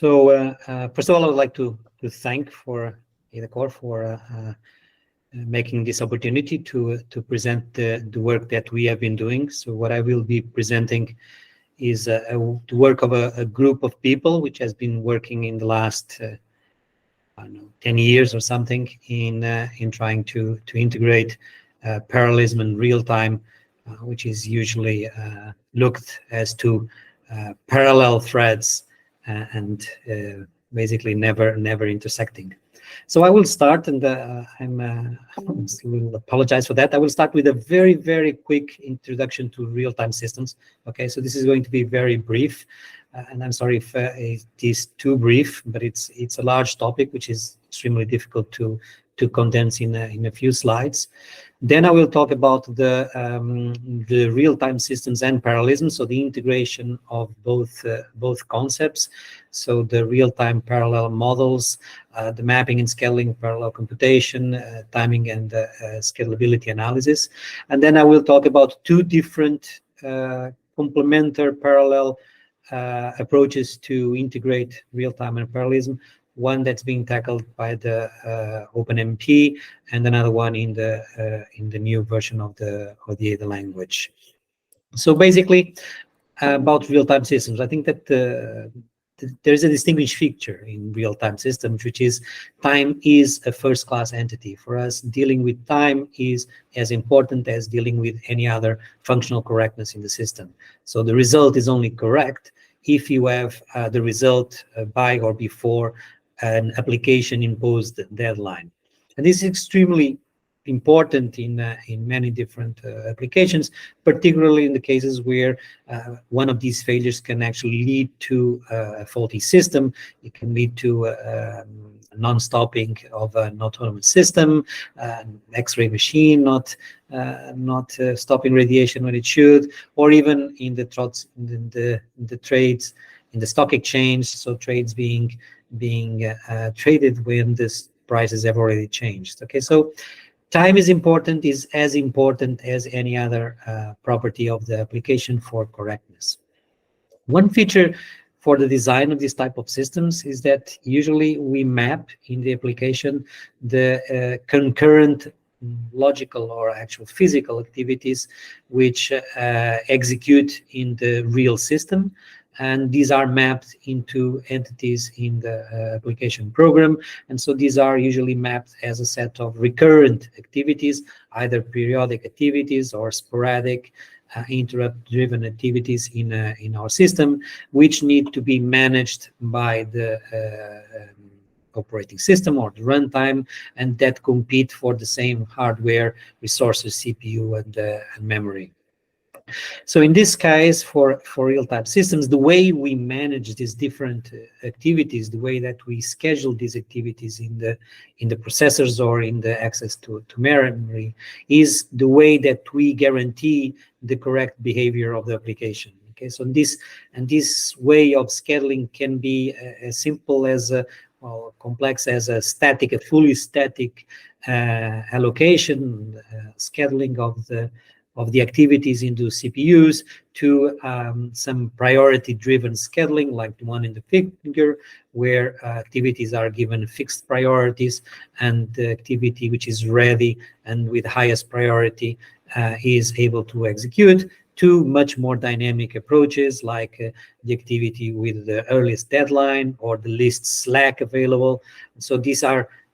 So first of all, I would like to thank for AdaCore for making this opportunity to present the work that we have been doing. So what I will be presenting is the work of a group of people which has been working in the last I don't know, 10 years or something in trying to integrate parallelism and real time, which is usually looked as to parallel threads and basically never intersecting. So I will start, and I will apologize for that. I will start with a very quick introduction to real-time systems. Okay, so this is going to be very brief, and I'm sorry if it is too brief, but it's a large topic which is extremely difficult to condense in a few slides. Then I will talk about the real-time systems and parallelism, so the integration of both concepts, so the real-time parallel models, the mapping and scaling, parallel computation, timing and schedulability analysis. And then I will talk about two different complementary parallel approaches to integrate real-time and parallelism. One that's being tackled by the OpenMP, and another one in the new version of the Ada language. So basically, about real-time systems, I think that there's a distinguished feature in real-time systems, which is time is a first-class entity. For us, dealing with time is as important as dealing with any other functional correctness in the system. So the result is only correct if you have the result by or before an application imposed deadline. And this is extremely important in many different applications, particularly in the cases where one of these failures can actually lead to a faulty system. It can lead to non-stopping of an autonomous system, X-ray machine not stopping radiation when it should, or even in the trades, in the stock exchange, so trades being traded when the prices have already changed. Okay, so time is as important as any other property of the application for correctness. One feature for the design of this type of systems is that usually we map in the application the concurrent logical or actual physical activities which execute in the real system, and these are mapped into entities in the application program. And so these are usually mapped as a set of recurrent activities, either periodic activities or sporadic interrupt-driven activities in our system, which need to be managed by the operating system or the runtime, and that compete for the same hardware resources, CPU and memory. So in this case, for real-time systems, the way we manage these different activities, the way that we schedule these activities in the processors or in the access to memory, is the way that we guarantee the correct behavior of the application. Okay, so this way of scheduling can be as simple as complex as a fully static allocation, scheduling of the activities into CPUs, to some priority-driven scheduling, like the one in the figure, where activities are given fixed priorities, and the activity which is ready and with highest priority is able to execute, to much more dynamic approaches, like the activity with the earliest deadline or the least slack available. So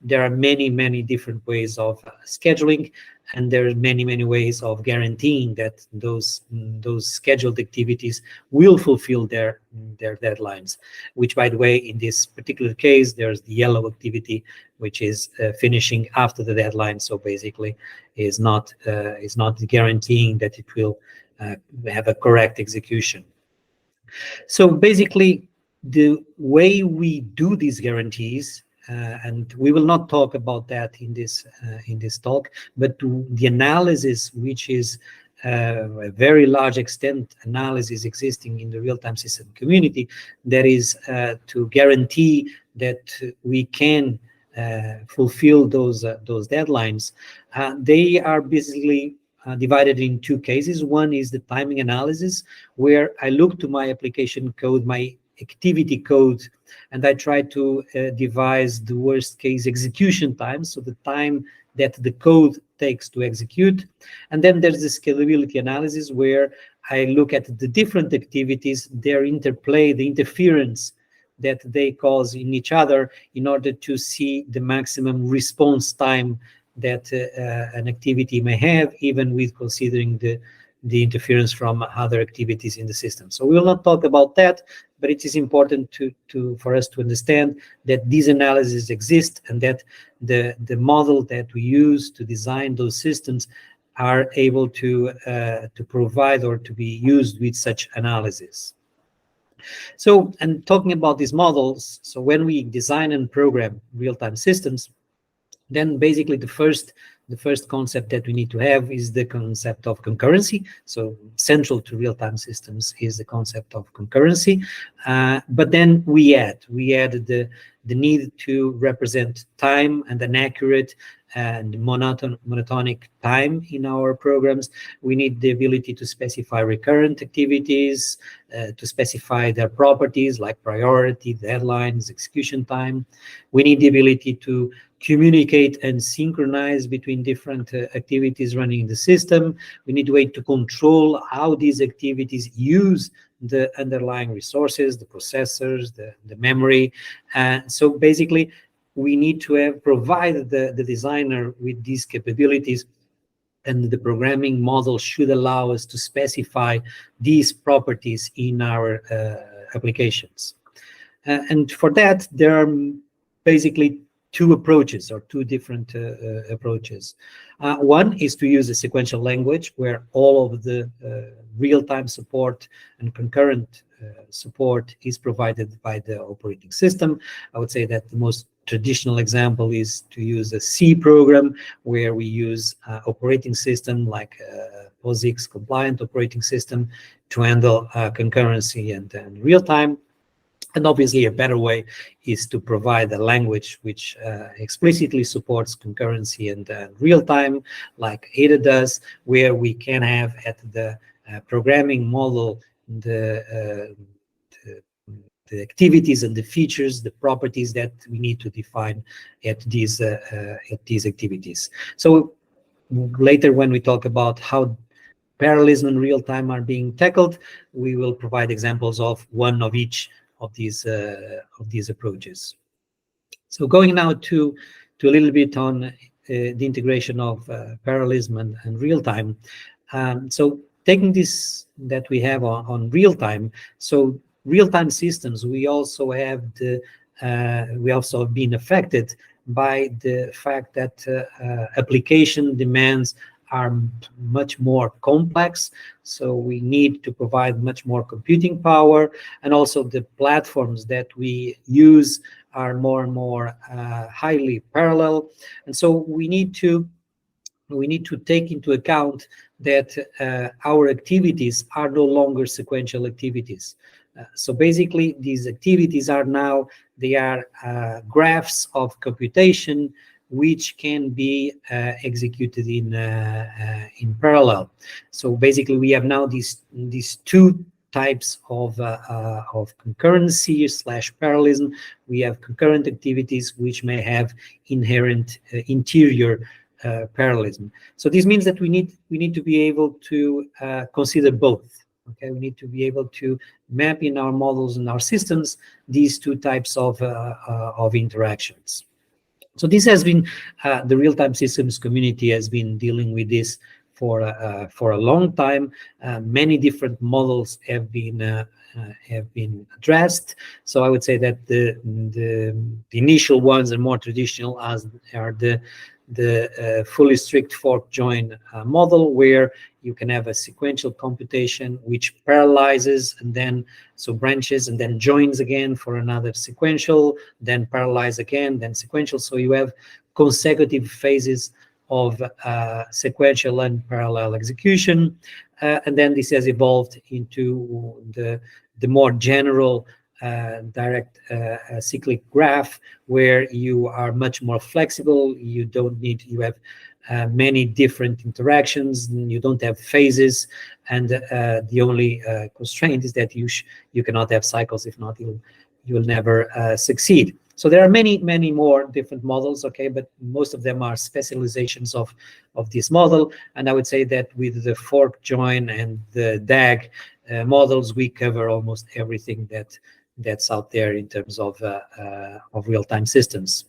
there are many different ways of scheduling, and there are many ways of guaranteeing that those scheduled activities will fulfill their deadlines, which, by the way, in this particular case, there's the yellow activity, which is finishing after the deadline, so basically is not guaranteeing that it will have a correct execution. So basically, the way we do these guarantees, and we will not talk about that in this talk, but the analysis, which is a very large extent analysis existing in the real-time system community, that is to guarantee that we can fulfill those deadlines. They are basically divided in two cases. One is the timing analysis, where I look to my application code, my activity code, and I try to devise the worst case execution time, so the time that the code takes to execute. And then there's the scalability analysis, where I look at the different activities, their interplay, the interference that they cause in each other, in order to see the maximum response time that an activity may have, even with considering the interference from other activities in the system. So we will not talk about that, but it is important for us to understand that these analyses exist, and that the model that we use to design those systems are able to provide or to be used with such analysis. So, and talking about these models, so when we design and program real-time systems, then basically the first concept that we need to have is the concept of concurrency. So central to real-time systems is the concept of concurrency. But then we add the need to represent time and an accurate and monotonic time in our programs. We need the ability to specify recurrent activities, to specify their properties like priority, deadlines, execution time. We need the ability to communicate and synchronize between different activities running in the system. We need a way to control how these activities use the underlying resources, the processors, the memory. So basically, we need to provide the designer with these capabilities, and the programming model should allow us to specify these properties in our applications. And for that, there are basically two approaches, or two different approaches. One is to use a sequential language, where all of the real-time support and concurrent support is provided by the operating system. I would say that the most traditional example is to use a C program, where we use operating system like POSIX compliant operating system to handle concurrency and real-time. And obviously, a better way is to provide a language which explicitly supports concurrency and real-time, like Ada does, where we can have at the programming model the activities and the features, the properties that we need to define at these activities. So later, when we talk about how parallelism and real-time are being tackled, we will provide examples of one of each of these approaches. So going now to a little bit on the integration of parallelism and real-time. So taking this that we have on real-time, so real-time systems, we also have been affected by the fact that application demands are much more complex, so we need to provide much more computing power, and also the platforms that we use are more and more highly parallel, and so we need to take into account that our activities are no longer sequential activities. So basically, these activities are now, they are graphs of computation which can be executed in parallel. So basically, we have now these two types of concurrency / parallelism. We have concurrent activities which may have inherent interior parallelism. So this means that we need to be able to consider both. Okay, we need to be able to map in our models and our systems these two types of interactions. So this has been the real-time systems community has been dealing with this for a long time. Many different models have been addressed. So I would say that the initial ones are more traditional, as are the fully strict fork join model, where you can have a sequential computation which parallelizes and then branches and then joins again for another sequential, then parallelize again, then sequential. So you have consecutive phases of sequential and parallel execution, and then this has evolved into the more general direct cyclic graph, where you are much more flexible. You don't need, you have many different interactions, and you don't have phases, and the only constraint is that you cannot have cycles. If not, you'll never succeed. So there are many more different models, okay, but most of them are specializations of this model. And I would say that with the fork join and the DAG models, we cover almost everything that's out there in terms of real-time systems.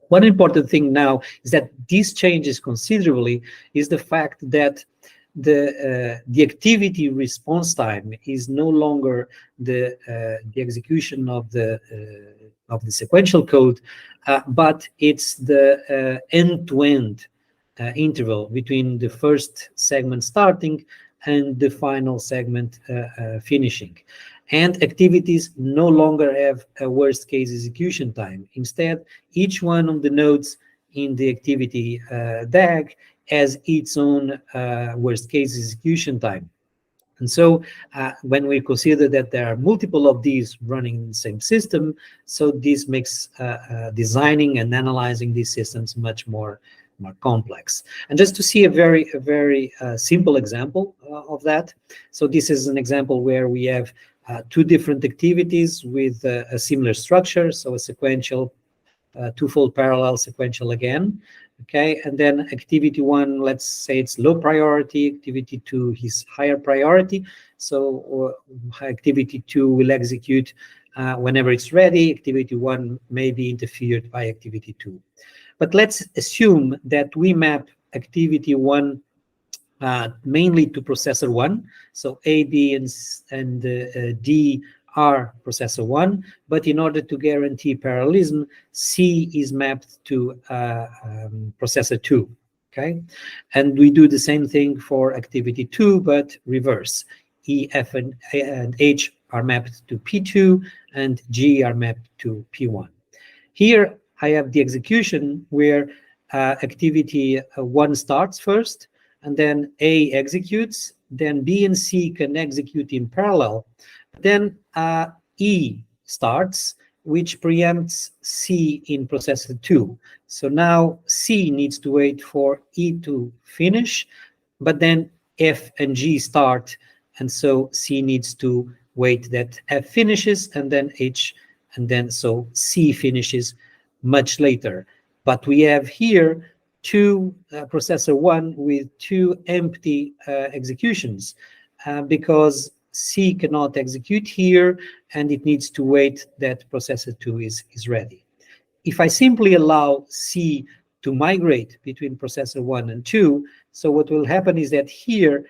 One important thing now is that this changes considerably is the fact that the activity response time is no longer the execution of the sequential code, but it's the end-to-end interval between the first segment starting and the final segment finishing. And activities no longer have a worst case execution time. Instead, each one of the nodes in the activity DAG has its own worst case execution time. And so when we consider that there are multiple of these running in the same system, so this makes designing and analyzing these systems much more complex. And just to see a very simple example of that. So this is an example where we have two different activities with a similar structure, so a sequential, twofold parallel sequential again. Okay, and then activity one, let's say it's low priority, activity two is higher priority. So activity two will execute whenever it's ready. Activity one may be interfered by activity two. But let's assume that we map activity one mainly to processor one. So A, B, and D are processor one, but in order to guarantee parallelism, C is mapped to processor two, okay? And we do the same thing for activity two, but reverse. E, F, and H are mapped to P2, and G are mapped to P1. Here, I have the execution where activity one starts first, and then A executes, then B and C can execute in parallel. Then E starts, which preempts C in processor 2. So now C needs to wait for E to finish, but then F and G start, and so C needs to wait that F finishes, and then H, and then so C finishes much later. But we have here two processor one with two empty executions because C cannot execute here, and it needs to wait that processor 2 is ready. If I simply allow C to migrate between processor 1 and 2, so what will happen is that here,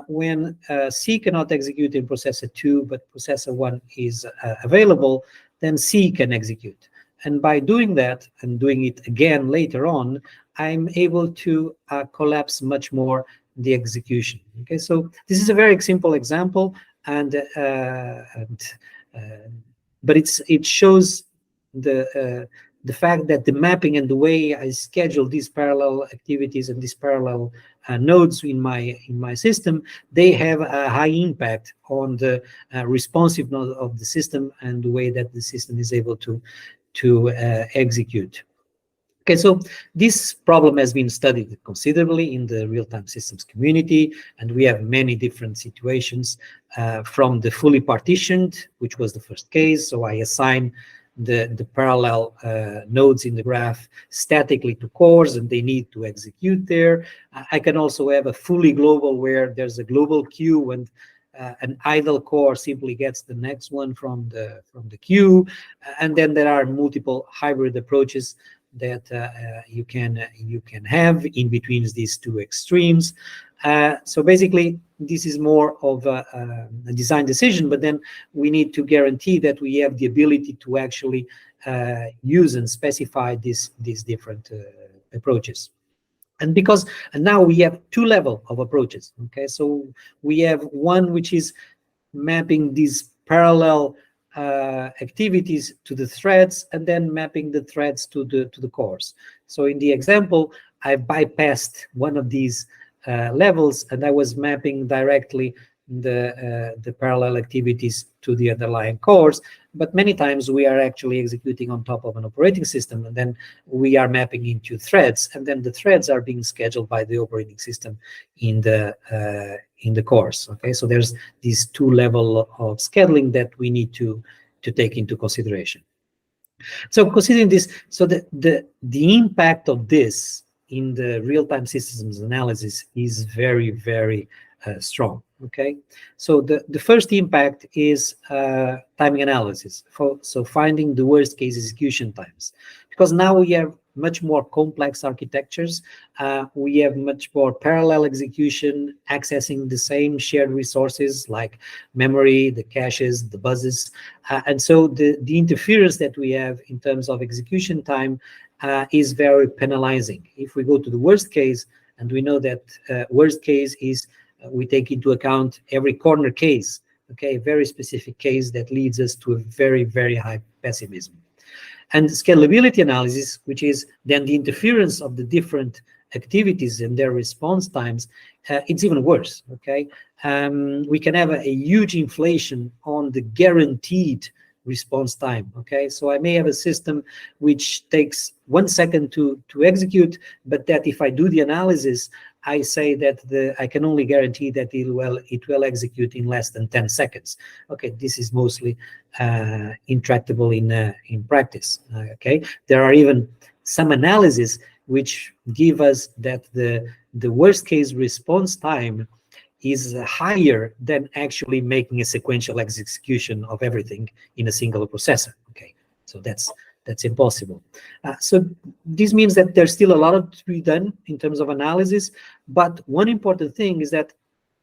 when C cannot execute in processor 2, but processor 1 is available, then C can execute. And by doing that, and doing it again later on, I'm able to collapse much more the execution. Okay, so this is a very simple example, but it shows the fact that the mapping and the way I schedule these parallel activities and these parallel nodes in my system, they have a high impact on the responsiveness of the system and the way that the system is able to execute. Okay, so this problem has been studied considerably in the real-time systems community, and we have many different situations from the fully partitioned, which was the first case. So I assign the parallel nodes in the graph statically to cores, and they need to execute there. I can also have a fully global where there's a global queue, and an idle core simply gets the next one from the queue, and then there are multiple hybrid approaches that you can have in between these two extremes. So basically, this is more of a design decision, but then we need to guarantee that we have the ability to actually use and specify these different approaches. And now we have two levels of approaches. Okay, so we have one which is mapping these parallel activities to the threads, and then mapping the threads to the cores. So in the example, I bypassed one of these levels, and I was mapping directly the parallel activities to the underlying cores, but many times we are actually executing on top of an operating system, and then we are mapping into threads, and then the threads are being scheduled by the operating system in the cores. Okay, so there's these two levels of scheduling that we need to take into consideration. So considering this, so the impact of this in the real-time systems analysis is very, very strong. Okay, so the first impact is timing analysis. So finding the worst case execution times, because now we have much more complex architectures. We have much more parallel execution, accessing the same shared resources like memory, the caches, the buses, and so the interference that we have in terms of execution time is very penalizing. If we go to the worst case, and we know that worst case is we take into account every corner case, okay, very specific case that leads us to a very, very high pessimism. And scalability analysis, which is then the interference of the different activities and their response times, it's even worse, okay? We can have a huge inflation on the guaranteed response time, okay? So I may have a system which takes 1 second to execute, but that if I do the analysis, I say that I can only guarantee that it will execute in less than 10 seconds. Okay, this is mostly intractable in practice. Okay, there are even some analyses which give us that the worst case response time is higher than actually making a sequential execution of everything in a single processor. Okay, so that's impossible. So this means that there's still a lot to be done in terms of analysis, but one important thing is that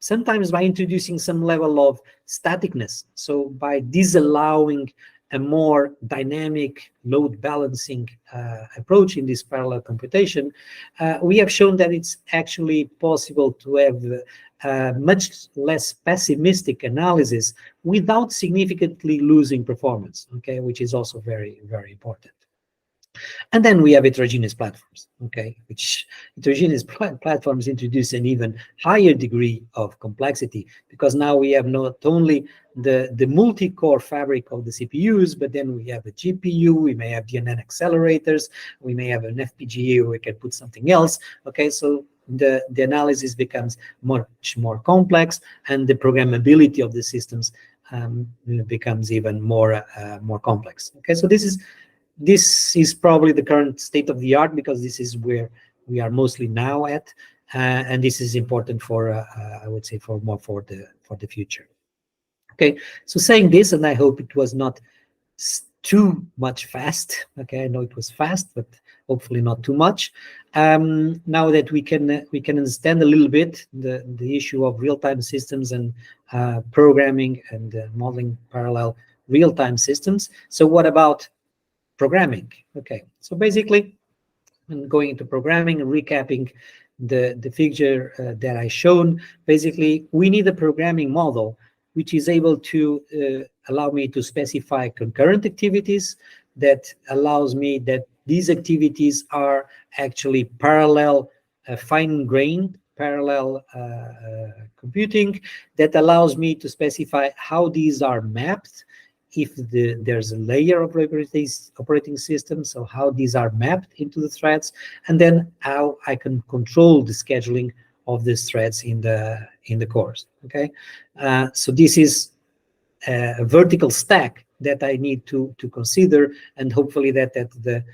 sometimes by introducing some level of staticness, so by disallowing a more dynamic load balancing approach in this parallel computation, we have shown that it's actually possible to have much less pessimistic analysis without significantly losing performance, okay, which is also very, very important. And then we have heterogeneous platforms, okay, which heterogeneous platforms introduce an even higher degree of complexity, because now we have not only the multi-core fabric of the CPUs, but then we have a GPU, we may have DNN accelerators, we may have an FPGA, we can put something else, okay, so the analysis becomes much more complex, and the programmability of the systems becomes even more complex. Okay, so this is probably the current state of the art, because this is where we are mostly now at, and this is important for I would say for the future. Okay, so saying this, and I hope it was not too much fast. Okay, I know it was fast, but hopefully not too much. Now that we can understand a little bit the issue of real-time systems and programming and modeling parallel real-time systems. So what about programming? Okay, so basically, I'm going into programming and recapping the figure that I shown. Basically, we need a programming model which is able to allow me to specify concurrent activities, that allows me that these activities are actually parallel, fine-grained parallel computing, that allows me to specify how these are mapped, if there's a layer of operating system, so how these are mapped into the threads, and then how I can control the scheduling of these threads in the cores. Okay, so this is a vertical stack that I need to consider, and hopefully that the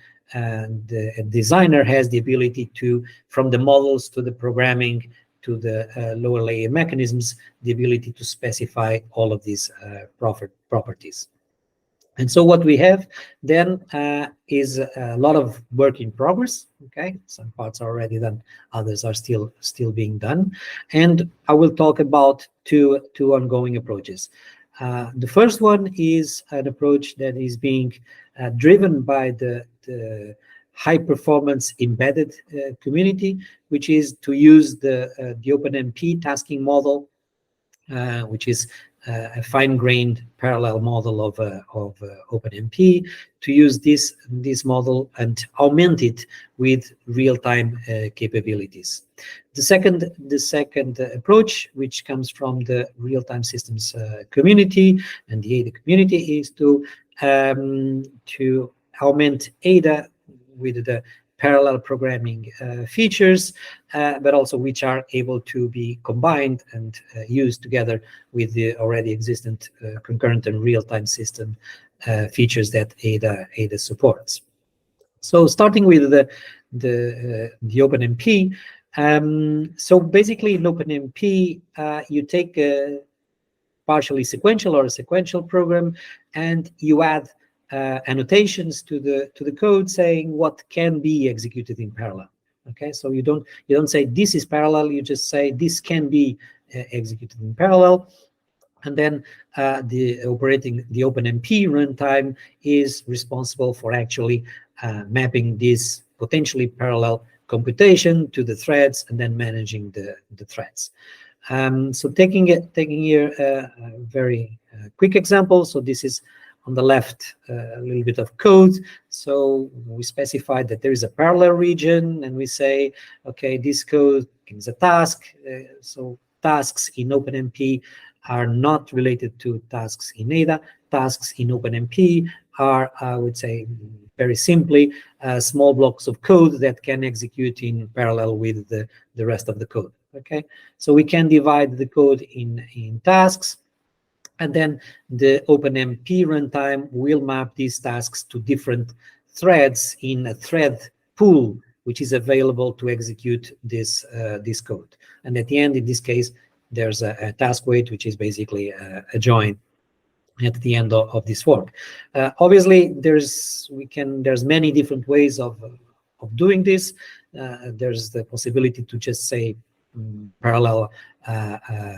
designer has the ability to, from the models to the programming to the lower layer mechanisms, the ability to specify all of these properties. And so what we have then is a lot of work in progress. Okay, some parts are already done, others are still being done, and I will talk about two ongoing approaches. The first one is an approach that is being driven by the high performance embedded community, which is to use the OpenMP tasking model, which is a fine-grained parallel model of OpenMP, to use this model and augment it with real-time capabilities. The second approach, which comes from the real-time systems community and the Ada community, is to augment Ada with the parallel programming features, but also which are able to be combined and used together with the already existent concurrent and real-time system features that Ada supports. So starting with the OpenMP, so basically in OpenMP, you take a partially sequential or a sequential program, and you add annotations to the code saying what can be executed in parallel. Okay, so you don't say this is parallel, you just say this can be executed in parallel, and then the OpenMP runtime is responsible for actually mapping this potentially parallel computation to the threads and then managing the threads. So taking here a very quick example. So this is on the left, a little bit of code. So we specify that there is a parallel region, and we say, okay, this code is a task. So tasks in OpenMP are not related to tasks in Ada. Tasks in OpenMP are, I would say, very simply, small blocks of code that can execute in parallel with the rest of the code. Okay, so we can divide the code in tasks, and then the OpenMP runtime will map these tasks to different threads in a thread pool, which is available to execute this code. And at the end, in this case, there's a task wait, which is basically a join at the end of this fork. Obviously, there's many different ways of doing this. There's the possibility to just say parallel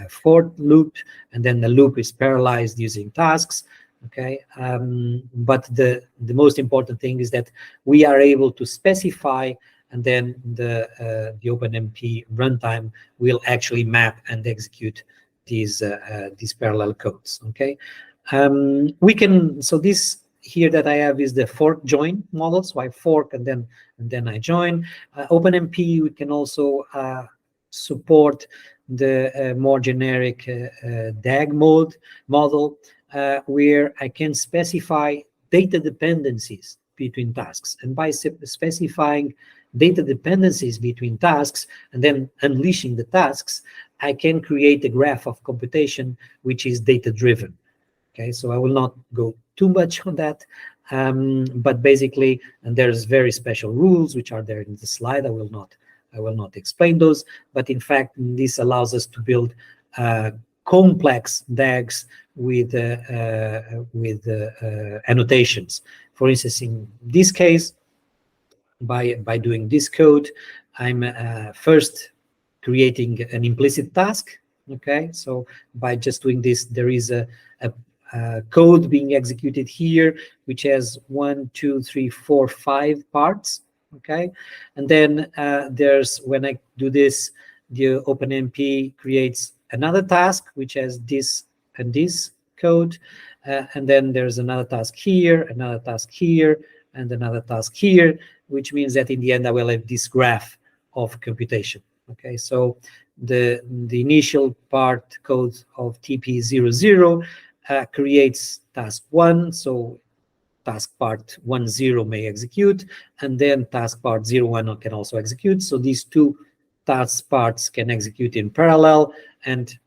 for loop, and then the loop is parallelized using tasks. Okay, but the most important thing is that we are able to specify, and then the OpenMP runtime will actually map and execute these parallel codes. Okay, we can, so this here that I have is the fork join model. So I fork and then I join. OpenMP, we can also support the more generic DAG mode model, where I can specify data dependencies between tasks. And by specifying data dependencies between tasks and then unleashing the tasks, I can create a graph of computation which is data-driven. Okay, so I will not go too much on that, but basically, and there's very special rules which are there in the slide. I will not explain those, but in fact, this allows us to build complex DAGs with annotations. For instance, in this case, by doing this code, I'm first creating an implicit task. Okay, so by just doing this, there is a code being executed here, which has 1, 2, 3, 4, 5 parts. Okay, and then there's, when I do this, the OpenMP creates another task which has this and this code, and then there's another task here, another task here, and another task here, which means that in the end I will have this graph of computation. Okay, so the initial part code of TP00 creates task 1, so task part 10 may execute, and then task part 01 can also execute. So these two task parts can execute in parallel, and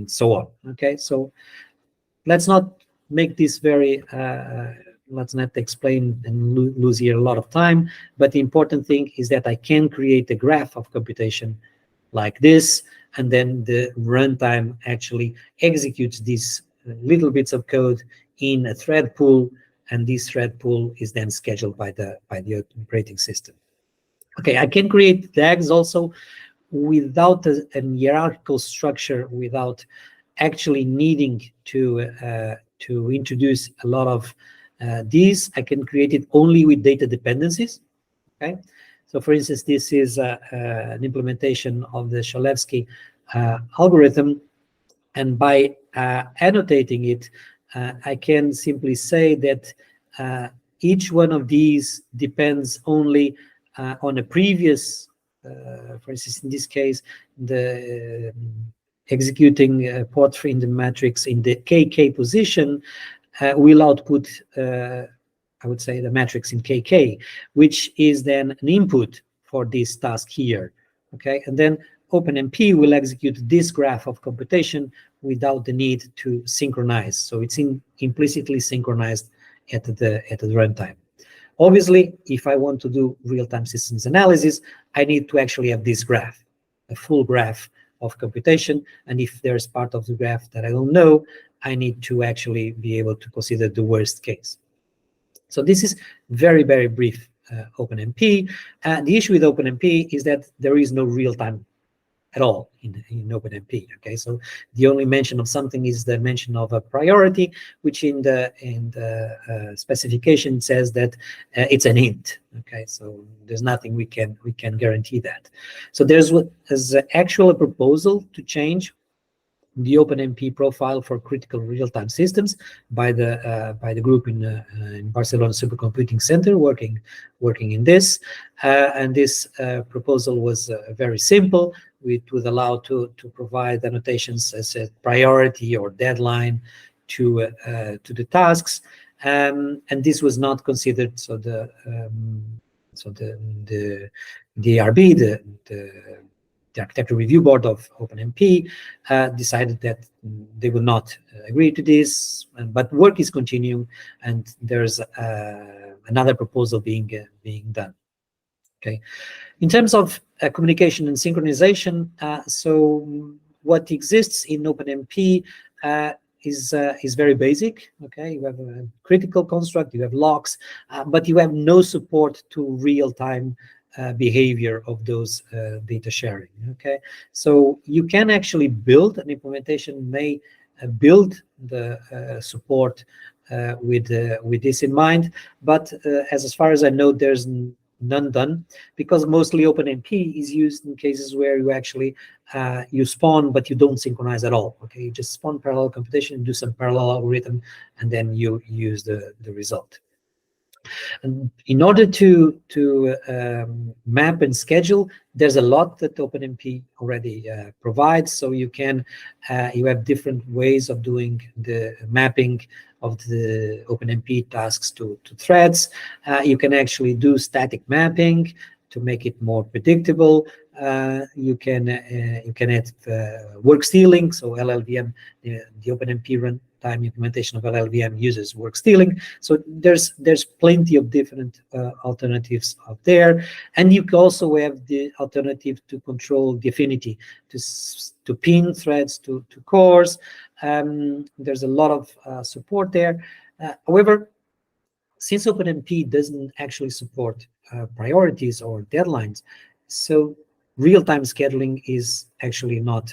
so on. Okay, so let's not make this very let's not explain and lose here a lot of time, but the important thing is that I can create a graph of computation like this, and then the runtime actually executes these little bits of code in a thread pool, and this thread pool is then scheduled by the operating system. Okay, I can create DAGs also without a hierarchical structure, without actually needing to introduce a lot of these. I can create it only with data dependencies. Okay, so for instance, this is an implementation of the Schedulability algorithm, And by annotating it, I can simply say that each one of these depends only on a previous, for instance, in this case, the executing port in the matrix in the KK position will output, I would say, the matrix in KK, which is then an input for this task here. Okay, and then OpenMP will execute this graph of computation without the need to synchronize. So it's implicitly synchronized at the runtime. Obviously, if I want to do real-time systems analysis, I need to actually have this graph, a full graph of computation. And if there's part of the graph that I don't know, I need to actually be able to consider the worst case. So this is very, very brief OpenMP. The issue with OpenMP is that there is no real-time at all in OpenMP. Okay, so the only mention of something is the mention of a priority, which in the specification says that it's an int. Okay, so there's nothing we can guarantee that. So there's actually a proposal to change the OpenMP profile for critical real-time systems by the group in Barcelona Supercomputing Center working in this, and this proposal was very simple. It would allow to provide annotations as a priority or deadline to the tasks, and this was not considered. So the ARB, the architecture review board of OpenMP decided that they will not agree to this, but work is continuing, and there's another proposal being done. Okay, in terms of communication and synchronization, so what exists in OpenMP is very basic. Okay, you have a critical construct, you have locks, but you have no support to real-time behavior of those data sharing. Okay, so you can actually build an implementation, may build the support with this in mind, but as far as I know, there's none done, because mostly OpenMP is used in cases where you actually you spawn but you don't synchronize at all. Okay, you just spawn parallel computation, do some parallel algorithm, and then you use the result. And in order to map and schedule, there's a lot that OpenMP already provides. So you have different ways of doing the mapping of the OpenMP tasks to threads. You can actually do static mapping to make it more predictable. You can add work stealing. So LLVM, the OpenMP runtime implementation of LLVM uses work stealing. So there's plenty of different alternatives out there, and you can also have the alternative to control the affinity to pin threads to cores. There's a lot of support there. However, since OpenMP doesn't actually support priorities or deadlines, so real-time scheduling is actually not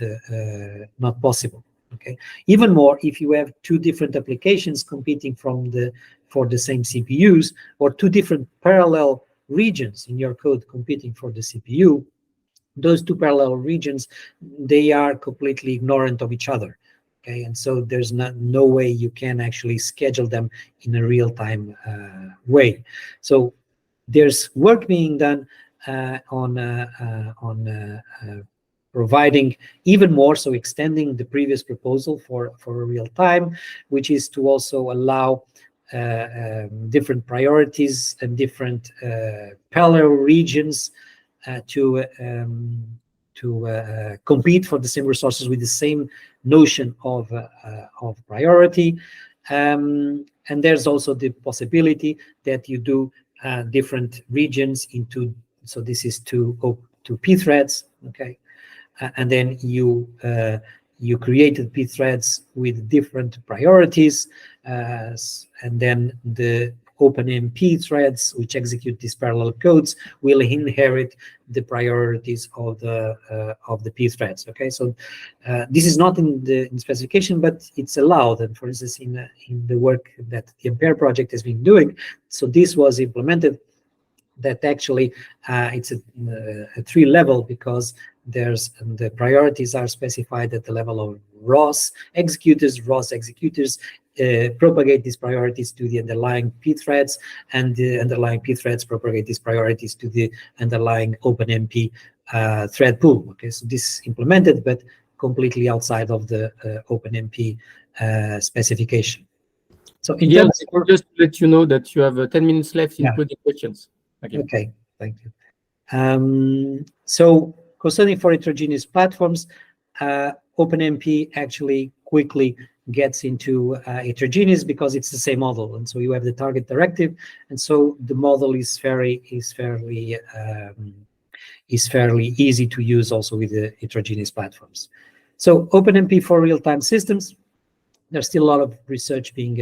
possible. Okay, even more if you have two different applications competing for the same CPUs, or two different parallel regions in your code competing for the CPU. Those two parallel regions, they are completely ignorant of each other. Okay, and so there's no way you can actually schedule them in a real-time way. So there's work being done on providing even more, so extending the previous proposal for real time, which is to also allow different priorities and different parallel regions to compete for the same resources with the same notion of priority. And there's also the possibility that you do different regions into, so this is two P threads, okay, and then you created P threads with different priorities, and then the OpenMP threads, which execute these parallel codes, will inherit the priorities of the P threads. Okay, so this is not in the specification, but it's allowed. And for instance, in the work that the Ampere project has been doing, so this was implemented. That actually it's a 3 level, because the priorities are specified at the level of ROS executors. ROS executors propagate these priorities to the underlying P threads, and the underlying P threads propagate these priorities to the underlying OpenMP thread pool. Okay, so this is implemented, but completely outside of the OpenMP specification. So in Miguel, terms of, just to let you know that you have 10 minutes left, including questions. Okay, thank you. So concerning for heterogeneous platforms, OpenMP actually quickly gets into heterogeneous because it's the same model, and so you have the target directive, and so the model is fairly easy to use also with the heterogeneous platforms. So OpenMP for real-time systems, there's still a lot of research being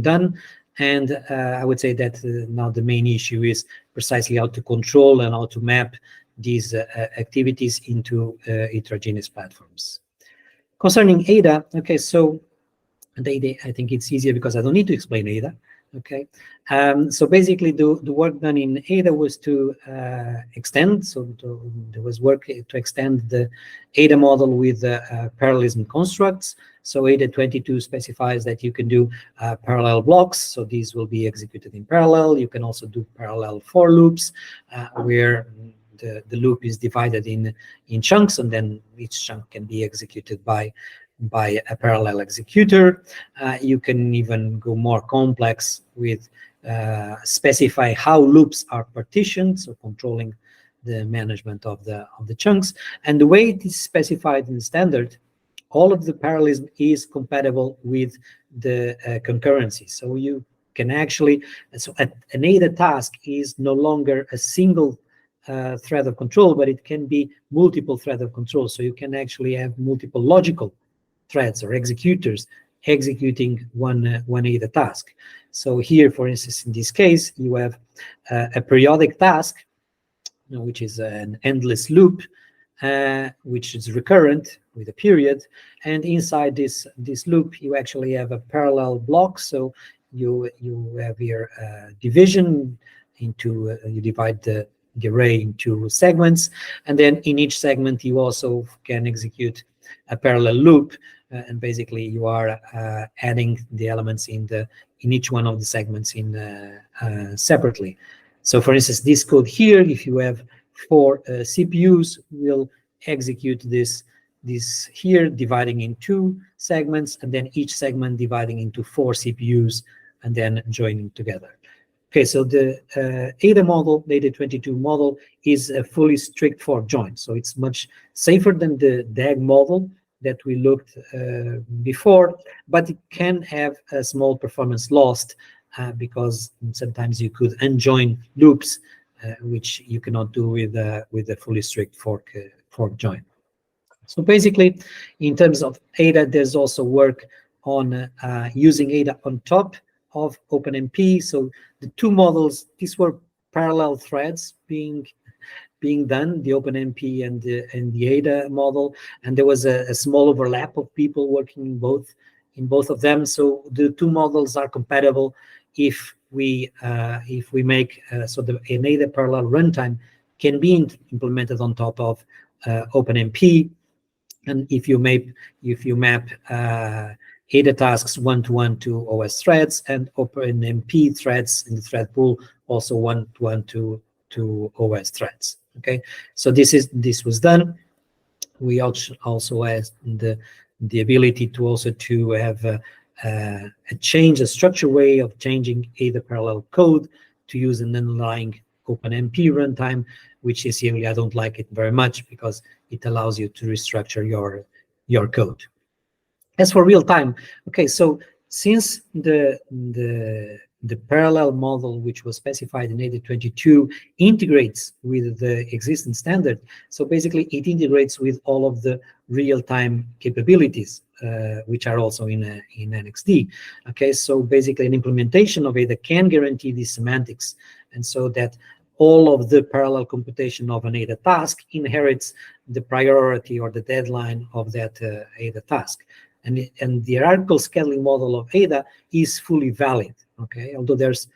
done, and I would say that now the main issue is precisely how to control and how to map these activities into heterogeneous platforms. Concerning Ada, okay, so Ada, I think it's easier because I don't need to explain Ada. Okay, so basically the work done in Ada was to extend, so there was work to extend the Ada model with parallelism constructs. So Ada 22 specifies that you can do parallel blocks, so these will be executed in parallel. You can also do parallel for loops, where the loop is divided in chunks, and then each chunk can be executed by a parallel executor. You can even go more complex with specify how loops are partitioned, so controlling the management of the chunks. And the way it is specified in the standard, all of the parallelism is compatible with the concurrency. So you can actually, so an Ada task is no longer a single thread of control, but it can be multiple thread of control. So you can actually have multiple logical threads or executors executing one Ada task. So here, for instance, in this case, you have a periodic task, which is an endless loop, which is recurrent with a period, and inside this loop you actually have a parallel block. So you have your division into you divide the array into segments, and then in each segment you also can execute a parallel loop, and basically you are adding the elements in each one of the segments separately. So for instance, this code here, if you have 4 CPUs, will execute this here, dividing in 2 segments, and then each segment dividing into 4 CPUs and then joining together. Okay, so the Ada model, the Ada 22 model, is a fully strict fork join. So it's much safer than the DAG model that we looked before, but it can have a small performance loss because sometimes you could unjoin loops, which you cannot do with a fully strict fork join. So basically, in terms of Ada, there's also work on using Ada on top of OpenMP. So the 2 models, these were parallel threads being done, the OpenMP and the Ada model, and there was a small overlap of people working in both of them. So the 2 models are compatible if we make so an Ada parallel runtime can be implemented on top of OpenMP, and if you map Ada tasks one-to-one to OS threads, and OpenMP threads in the thread pool also one-to-one to OS threads. Okay, so this was done. We also has the ability to also to have a structured way of changing Ada parallel code to use an underlying OpenMP runtime, which sincerely I don't like it very much because it allows you to restructure your code. As for real time, okay, so since the parallel model, which was specified in Ada 22, integrates with the existing standard, so basically it integrates with all of the real-time capabilities, which are also in NXD. Okay, so basically an implementation of Ada can guarantee these semantics, and so that all of the parallel computation of an Ada task inherits the priority or the deadline of that Ada task. And the hierarchical scheduling model of Ada is fully valid, okay? Although there's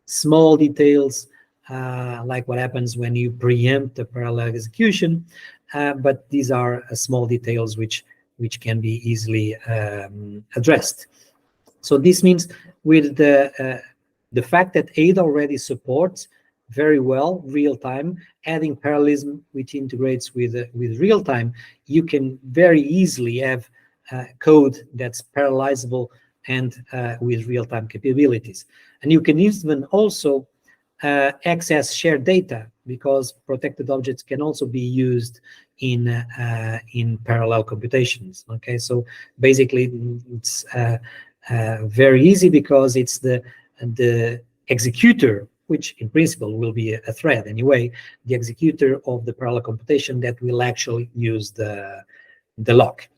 small details like what happens when you preempt a parallel execution, but these are small details which can be easily addressed. So this means with the fact that Ada already supports very well real-time, adding parallelism which integrates with real-time, you can very easily have code that's parallelizable and with real-time capabilities. And you can even also access shared data, because protected objects can also be used in parallel computations. Okay, so basically it's very easy, because it's the executor, which in principle will be a thread anyway, the executor of the parallel computation that will actually use the lock.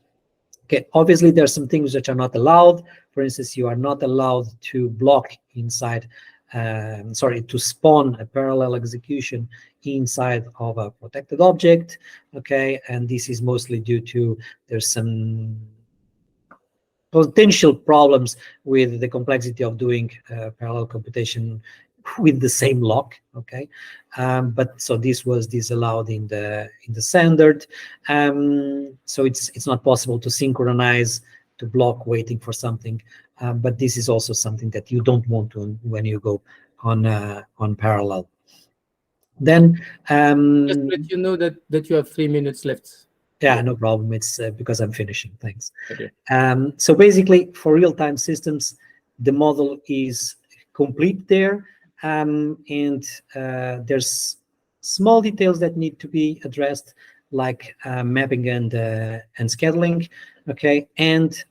Okay, obviously there are some things which are not allowed. For instance, you are not allowed to block inside, to spawn a parallel execution inside of a protected object. Okay, and this is mostly due to there's some potential problems with the complexity of doing parallel computation with the same lock. Okay, but so this was disallowed in the standard. So it's not possible to synchronize, to block waiting for something, but this is also something that you don't want to when you go on parallel. Then just let you know that you have 3 minutes left. Yeah, no problem. It's because I'm finishing. Thanks. Okay. So basically, for real-time systems, the model is complete there, and there's small details that need to be addressed, like mapping and scheduling. Okay, and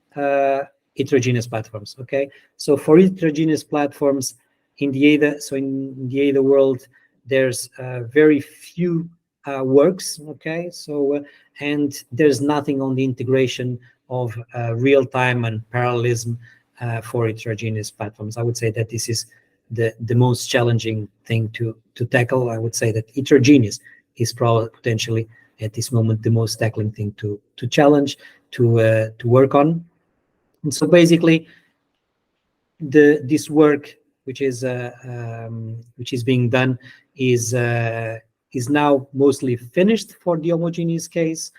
heterogeneous platforms. Okay, so for heterogeneous platforms in the Ada world, there's very few works. Okay, so and there's nothing on the integration of real-time and parallelism for heterogeneous platforms. I would say that this is the most challenging thing to tackle. I would say that heterogeneous is probably potentially at this moment the most tackling thing to challenge, to work on. And so basically, this work which is being done is now mostly finished for the homogeneous case.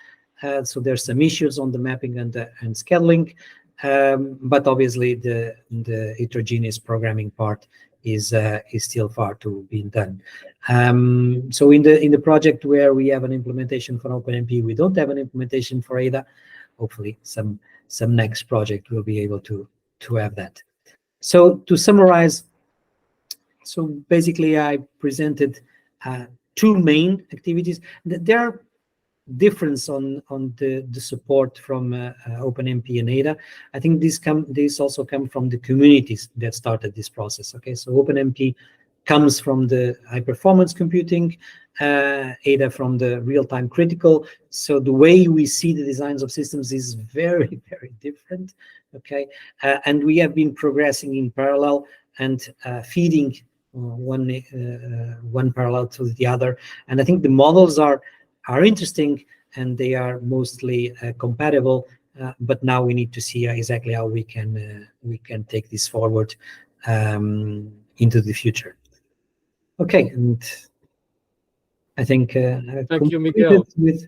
So there's some issues on the mapping and scheduling, but obviously the heterogeneous programming part is still far to be done. So in the project where we have an implementation for OpenMP, we don't have an implementation for Ada. Hopefully, some next project will be able to have that. So to summarize, so basically I presented two main activities. There are difference on the support from OpenMP and Ada. I think these also come from the communities that started this process. Okay, so OpenMP comes from the high performance computing, Ada from the real-time critical. So the way we see the designs of systems is very, very different. Okay, and we have been progressing in parallel and feeding one parallel to the other. And I think the models are interesting and they are mostly compatible. But now we need to see exactly how we can take this forward into the future. Okay, and I think thank you, Miguel. With